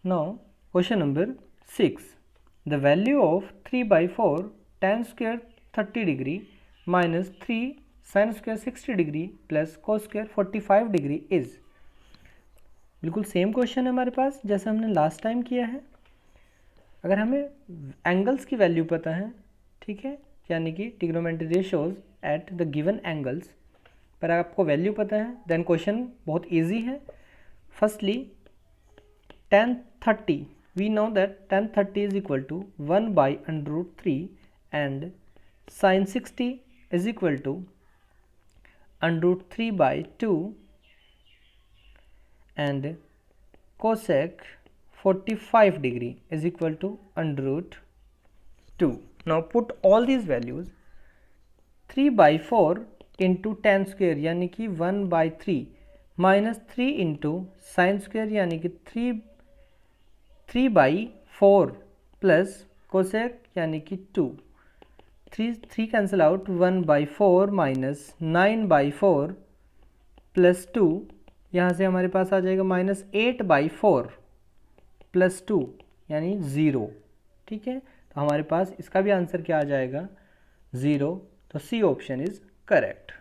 Now question number 6. The value of 3/4 tan square 30 degree minus 3 sin square 60 degree plus cos square 45 degree is. बिल्कुल same question है हमारे पास जैसे हमने last time किया है। अगर हमें एंगल्स की वैल्यू पता है, ठीक है, यानी कि trigonometry ratios at the given angles पर आपको वैल्यू पता है, देन क्वेश्चन बहुत इजी है। Firstly tan 30, we know that tan 30 is equal to 1 by under root 3 and sin 60 is equal to under root 3 by 2 and cosec 45 degree is equal to under root 2. Now put all these values. 3/4 into tan square यानी कि 1/3 minus 3 into sin square यानी कि 3/4 plus cosec यानी कि 2. 3 cancel out, 1/4 minus 9/4 plus 2, यहाँ से हमारे पास आ जाएगा minus 8/4 plus 2 यानी 0, ठीक है। तो हमारे पास इसका भी आंसर क्या आ जाएगा, 0। तो सी ऑप्शन इज करेक्ट।